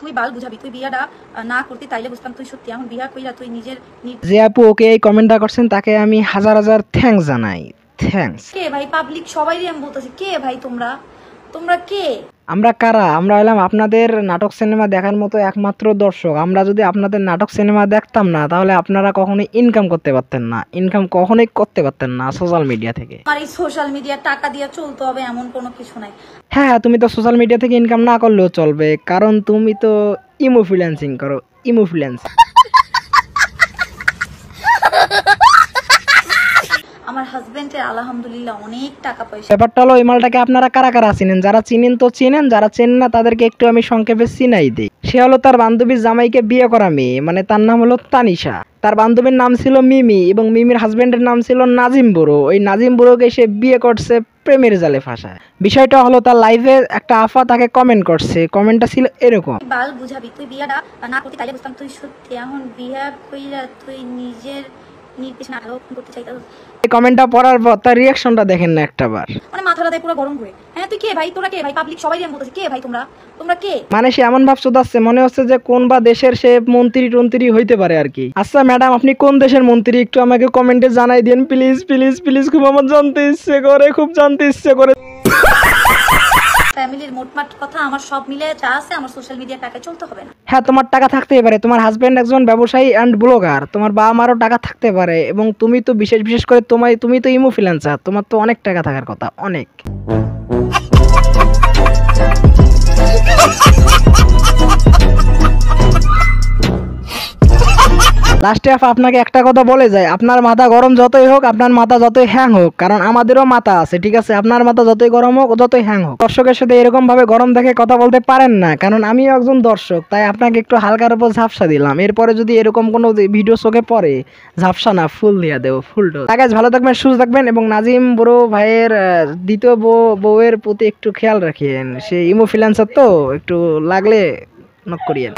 তুই বাল বুঝাবি, তুই বিয়াটা না করতে তাইলে বুঝতাম তুই সত্যি এখন বিয়া কইরা তুই নিজের যে আপু ওকে এই কমেন্টটা করছেন তাকে আমি হাজার হাজার থ্যাঙ্কস জানাই। থ্যাঙ্কস। কে ভাই? পাবলিক সবাইরই আমি বলতেছি, কে ভাই তোমরা? তোমরা কে? আমরা কারা? আমরা হলাম আপনাদের নাটক সিনেমা দেখার মতো একমাত্র দর্শক। আমরা যদি আপনাদের নাটক সিনেমা দেখতাম না তাহলে আপনারা কখনোই ইনকাম করতে পারতেন না, ইনকাম কখনোই করতে পারতেন না সোশ্যাল মিডিয়া থেকে। আমার এই সোশ্যাল মিডিয়া টাকা দিয়ে চলতে হবে এমন কোনো কিছু নাই। হ্যাঁ, তুমি তো সোশ্যাল মিডিয়া থেকে ইনকাম না করলেও চলবে, কারণ তুমি তো ইমোফ্লুয়েন্সিং করো। ইমোফ্লুয়েন্স। আমার হাজবেন্ডের আলহামদুলিল্লাহ অনেক টাকা পয়সা। ব্যাপারটা হলো এই মালটাকে আপনারা কারা কারা চিনেন? যারা চিনেন তো চিনেন, যারা চেনেন না তাদেরকে একটু আমি সংক্ষেপে চিনাই দিই। সে হলো তার বান্ধবীর জামাইকে বিয়ে করা মেয়ে, মানে তার নাম হলো তানিশা। তার বান্ধবীর নাম ছিল মিমি এবং মিমির হাজবেন্ডের নাম ছিল নাজিম বুড়ো। ওই নাজিম বুড়োকে সে বিয়ে করছে প্রেমের জালে ফাঁসায়। বিষয়টা হলো তার লাইভে একটা আফা তাকে কমেন্ট করছে, কমেন্টটা ছিল এরকম। বাল বুঝাবি, তুই বিয়াটা না করতে তাইলে বুঝতাম তুই সত্যি এখন বিয়া কইরা তুই নিজের পিছনে আরো করতে চাইতাস। এই কমেন্টটা পড়ার পর তার রিয়াকশনটা দেখেন না একটাবার। মানে মাথাটা দেয় পুরো গরম করে। হ্যাঁ তুই কে ভাই? তোরা কে ভাই? পাবলিক সবাইরই আমি বলতেছি, কে ভাই তোমরা? তোমরা কে? মানে সে এমন ভাব চোদাচ্ছে মনে হচ্ছে যে কোন বা দেশের সে মন্ত্রী টন্ত্রী হইতে পারে আর কি। আচ্ছা ম্যাডাম, আপনি কোন দেশের মন্ত্রী একটু আমাকে কমেন্টে জানাই দিন প্লিজ প্লিজ প্লিজ। খুব আমার জানতে ইচ্ছে করে, খুব জানতে ইচ্ছে করে। ফ্যামিলির মোটমাট কথা আমার সব মিলে যা আছে আমার সোশ্যাল মিডিয়া টাকায় চলতে হবে না। হ্যাঁ, তোমার টাকা থাকতেই পারে, তোমার হাজবেন্ড একজন ব্যবসায়ী অ্যান্ড ব্লগার, তোমার বাবা মারও টাকা থাকতে পারে, এবং তুমি তো বিশেষ করে তুমি তো ইমোফ্লুয়েন্সার, তোমার তো অনেক টাকা থাকার কথা, অনেক। লাস্টে আপনাকে একটা কথা বলে যায়, আপনার মাথা গরম যতই হোক, আপনার মাথা যতই হ্যাং হোক, কারণ আমাদেরও মাথা আছে, ঠিক আছে? আপনার মাথা যতই গরম হোক, যতই হ্যাং হোক, দর্শকের সাথে এরকম ভাবে গরম দেখে কথা বলতে পারেন না, কারণ আমিও একজন দর্শক, তাই আপনাকে একটু হালকার উপর ঝাপসা দিলাম। এরপরে যদি এরকম কোনো ভিডিও চোখে পড়ে, ঝাপসা না ফুল দিয়ে দেবো, ফুল ডোজ। তাই গাইস, ভালো থাকবেন, সুস্থ থাকবেন, এবং নাজিম বুড়ো ভাইয়ের দ্বিতীয় বউয়ের প্রতি একটু খেয়াল রাখেন। সে ইমোফ্লুয়েন্সার তো, একটু লাগলে নক করিয়েন।